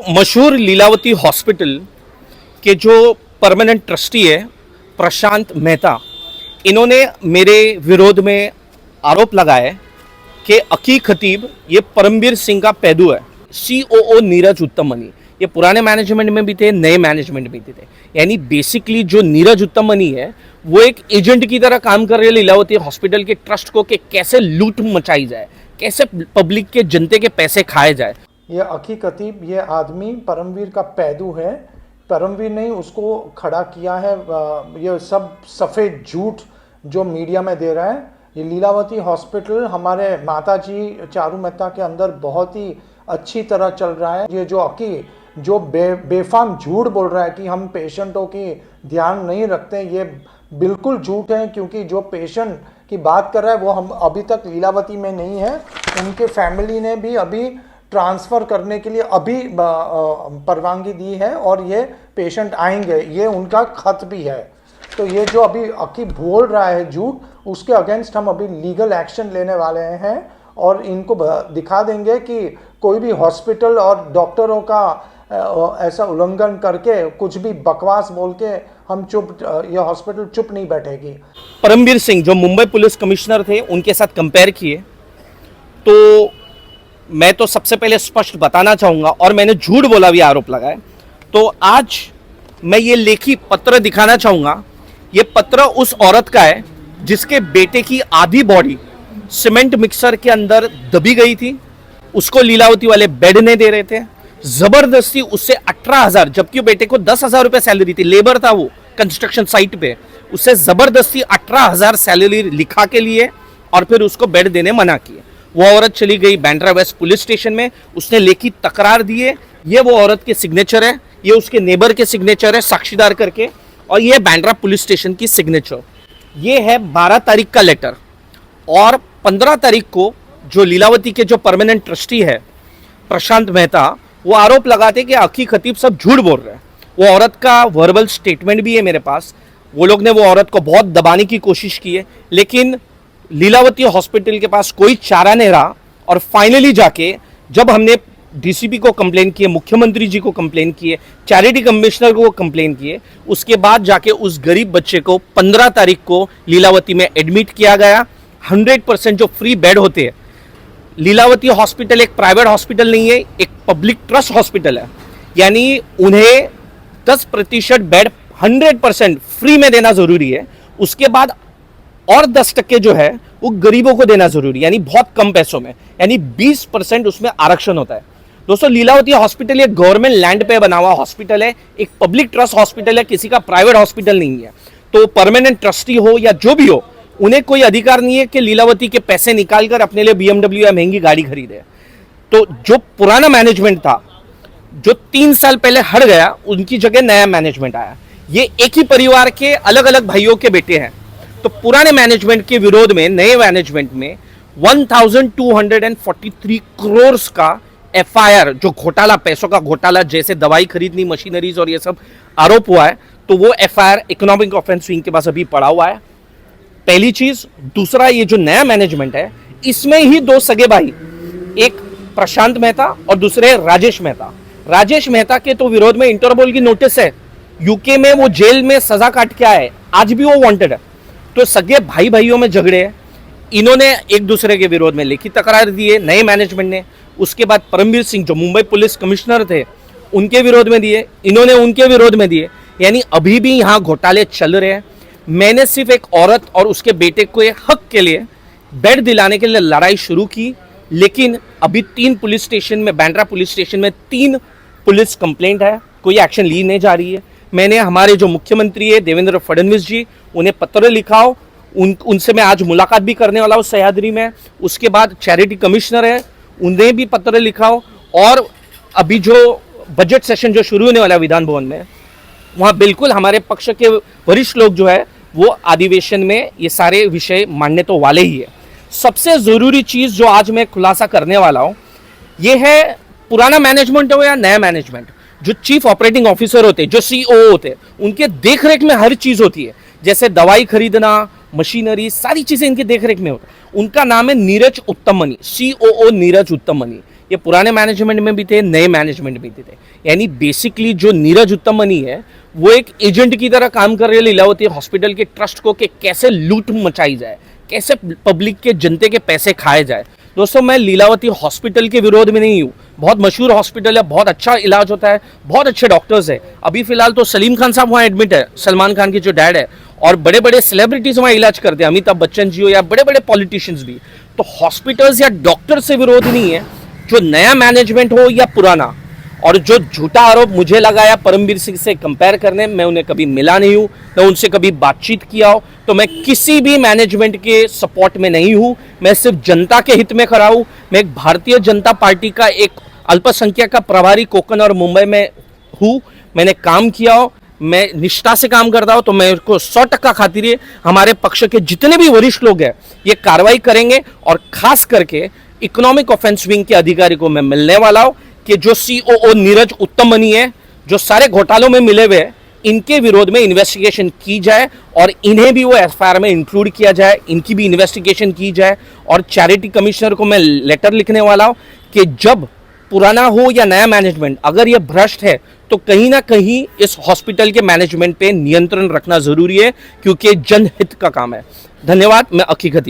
मशहूर लीलावती हॉस्पिटल के जो परमानेंट ट्रस्टी है प्रशांत मेहता, इन्होंने मेरे विरोध में आरोप लगाया है कि अकी खतीब ये परमबीर सिंह का पैदू है। COO नीरज उत्तममनी ये पुराने मैनेजमेंट में भी थे, नए मैनेजमेंट में भी थे। यानी बेसिकली जो नीरज उत्तममनी है वो एक एजेंट की तरह काम कर रहे हैं लीलावती हॉस्पिटल के ट्रस्ट को, कि कैसे लूट मचाई जाए, कैसे पब्लिक के जनते के पैसे खाए जाए। ये अकी खतीब ये आदमी परमवीर का पैदू है। परमवीर ने उसको खड़ा किया है। ये सब सफ़ेद झूठ जो मीडिया में दे रहा है। ये लीलावती हॉस्पिटल हमारे माताजी चारू मेहता के अंदर बहुत ही अच्छी तरह चल रहा है। ये जो अकी जो बेफाम झूठ बोल रहा है कि हम पेशेंटों की ध्यान नहीं रखते, ये बिल्कुल झूठ है। क्योंकि जो पेशेंट की बात कर रहा है वो हम अभी तक लीलावती में नहीं है। उनके फैमिली ने भी अभी ट्रांसफ़र करने के लिए अभी परवानगी दी है और ये पेशेंट आएंगे, ये उनका खत भी है। तो ये जो अभी अकी बोल रहा है झूठ, उसके अगेंस्ट हम अभी लीगल एक्शन लेने वाले हैं और इनको दिखा देंगे कि कोई भी हॉस्पिटल और डॉक्टरों का ऐसा उल्लंघन करके कुछ भी बकवास बोल के हम ये हॉस्पिटल चुप नहीं बैठेगी। परमबीर सिंह जो मुंबई पुलिस कमिश्नर थे, उनके साथ कंपेयर किए तो मैं तो सबसे पहले स्पष्ट बताना चाहूँगा, और मैंने झूठ बोला भी आरोप लगाए। तो आज मैं ये लेखी पत्र दिखाना चाहूँगा। ये पत्र उस औरत का है जिसके बेटे की आधी बॉडी सीमेंट मिक्सर के अंदर दबी गई थी। उसको लीलावती वाले बेड नहीं दे रहे थे, ज़बरदस्ती उससे 18,000, जबकि बेटे को 10,000 रुपये सैलरी थी, लेबर था वो कंस्ट्रक्शन साइट पे, उससे ज़बरदस्ती 18,000 सैलरी लिखा के लिए और फिर उसको बेड देने मना किए। वो औरत चली गई बांद्रा वेस्ट पुलिस स्टेशन में, उसने लेखी तकरार दी है। ये वो औरत के सिग्नेचर है, ये उसके नेबर के सिग्नेचर है साक्षीदार करके, और ये बांद्रा पुलिस स्टेशन की सिग्नेचर। ये है 12 तारीख का लेटर। और 15 तारीख को जो लीलावती के जो परमानेंट ट्रस्टी है प्रशांत मेहता, वो आरोप लगाते कि अकी खतीब सब झूठ बोल रहे हैं। वो औरत का वर्बल स्टेटमेंट भी है मेरे पास। वो लोग ने वो औरत को बहुत दबाने की कोशिश की है, लेकिन लीलावती हॉस्पिटल के पास कोई चारा नहीं रहा। और फाइनली जाके जब हमने DCP को कंप्लेन किए, मुख्यमंत्री जी को कंप्लेन किए, चैरिटी कमिश्नर को कंप्लेन किए, उसके बाद जाके उस गरीब बच्चे को 15 तारीख को लीलावती में एडमिट किया गया। 100% जो फ्री बेड होते हैं, लीलावती हॉस्पिटल एक प्राइवेट हॉस्पिटल नहीं है, एक पब्लिक ट्रस्ट हॉस्पिटल है। यानी उन्हें 10% बेड 100% फ्री में देना जरूरी है। उसके बाद और 10% जो है वो गरीबों को देना जरूरी है, यानी बहुत कम पैसों में, यानी 20% उसमें आरक्षण होता है। दोस्तों, लीलावती हॉस्पिटल एक गवर्नमेंट लैंड पे बना हुआ हॉस्पिटल है, एक पब्लिक ट्रस्ट हॉस्पिटल है, किसी का प्राइवेट हॉस्पिटल नहीं है। तो परमानेंट ट्रस्टी हो या जो भी हो, उन्हें कोई अधिकार नहीं है कि लीलावती के पैसे निकालकर अपने लिए BMW या महंगी गाड़ी खरीदे। तो जो पुराना मैनेजमेंट था, जो 3 साल पहले हट गया, उनकी जगह नया मैनेजमेंट आया। ये एक ही परिवार के अलग अलग भाइयों के बेटे हैं। तो पुराने मैनेजमेंट के विरोध में नए मैनेजमेंट में 1243 करोड़ का FIR, जो घोटाला, पैसों का घोटाला, जैसे दवाई खरीदनी, मशीनरीज और ये सब आरोप हुआ है, तो वो FIR इकोनॉमिक ऑफेंस विंग के पास अभी पड़ा हुआ है। पहली चीज। दूसरा, ये जो नया मैनेजमेंट है, इसमें ही 2 सगे भाई, एक प्रशांत मेहता और दूसरे राजेश मेहता। राजेश मेहता के तो विरोध में इंटरपोल की नोटिस है, UK में वो जेल में सजा काट के आए, आज भी वो वांटेड है। तो सगे भाई भाइयों में झगड़े हैं। इन्होंने एक दूसरे के विरोध में लिखित तकरार दी है नए मैनेजमेंट ने। उसके बाद परमबीर सिंह जो मुंबई पुलिस कमिश्नर थे, उनके विरोध में दिए, इन्होंने उनके विरोध में दिए। यानी अभी भी यहाँ घोटाले चल रहे हैं। मैंने सिर्फ एक औरत और उसके बेटे को हक के लिए, बेड दिलाने के लिए लड़ाई शुरू की, लेकिन अभी 3 पुलिस स्टेशन में, बांद्रा पुलिस स्टेशन में 3 पुलिस कंप्लेंट है, कोई एक्शन ली नहीं जा रही है। मैंने हमारे जो मुख्यमंत्री है देवेंद्र फडणवीस जी, उन्हें पत्र लिखा हो, उनसे मैं आज मुलाकात भी करने वाला हूँ सह्याद्री में। उसके बाद चैरिटी कमिश्नर है, उन्हें भी पत्र लिखा हो। और अभी जो बजट सेशन जो शुरू होने वाला है विधान भवन में, वहाँ बिल्कुल हमारे पक्ष के वरिष्ठ लोग जो है वो अधिवेशन में ये सारे विषय मानने तो वाले ही है। सबसे ज़रूरी चीज़ जो आज मैं खुलासा करने वाला हूँ, ये है पुराना मैनेजमेंट हो या नया मैनेजमेंट, जो चीफ ऑपरेटिंग ऑफिसर होते हैं, जो COO होते हैं, उनके देखरेख में हर चीज़ होती है। जैसे दवाई खरीदना, मशीनरी, सारी चीज़ें इनके देखरेख में होती है। उनका नाम है नीरज उत्तममनी, COO नीरज उत्तममनी। ये पुराने मैनेजमेंट में भी थे, नए मैनेजमेंट में भी थे। यानी बेसिकली जो नीरज उत्तममनी है वो एक एजेंट की तरह काम कर रहे हैं लीलावती हॉस्पिटल के ट्रस्ट को, कि कैसे लूट मचाई जाए, कैसे पब्लिक के जनते के पैसे खाए जाए। दोस्तों, मैं लीलावती हॉस्पिटल के विरोध में नहीं हूँ। बहुत मशहूर हॉस्पिटल है, बहुत अच्छा इलाज होता है, बहुत अच्छे डॉक्टर्स है। अभी फिलहाल तो सलीम खान साहब वहाँ एडमिट है, सलमान खान के जो डैड है, और बड़े बड़े सेलिब्रिटीज वहाँ इलाज करते हैं, अमिताभ बच्चन जी हो या बड़े बड़े पॉलिटिशियंस भी। तो हॉस्पिटल्स या डॉक्टर से विरोध नहीं है, जो नया मैनेजमेंट हो या पुराना। और जो झूठा आरोप मुझे लगाया परमवीर सिंह से कंपेयर करने, मैं उन्हें कभी मिला नहीं हूं, मैं उनसे कभी बातचीत किया हो, तो मैं किसी भी मैनेजमेंट के सपोर्ट में नहीं हूं। मैं सिर्फ जनता के हित में खड़ा हूं। मैं एक भारतीय जनता पार्टी का एक अल्पसंख्यक का प्रभारी कोकण और मुंबई में हूं। मैंने काम किया हो, मैं निष्ठा से काम करता हूं, तो मैं उसको 100% खातिर है हमारे पक्ष के जितने भी वरिष्ठ लोग हैं ये कार्रवाई करेंगे। और खास करके इकोनॉमिक ऑफेंस विंग के अधिकारी को मैं मिलने वाला हूं कि जो सीओओ नीरज उत्तममनी है, जो सारे घोटालों में मिले हुए हैं, इनके विरोध में इन्वेस्टिगेशन की जाए और इन्हें भी वो एफआईआर में इंक्लूड किया जाए, इनकी भी इन्वेस्टिगेशन की जाए। और चैरिटी कमिश्नर को मैं लेटर लिखने वाला हूं कि जब पुराना हो या नया मैनेजमेंट, अगर ये भ्रष्ट है तो कहीं ना कहीं इस हॉस्पिटल के मैनेजमेंट पे नियंत्रण रखना जरूरी है, क्योंकि जनहित का काम है। धन्यवाद। मैं अकी खतीब।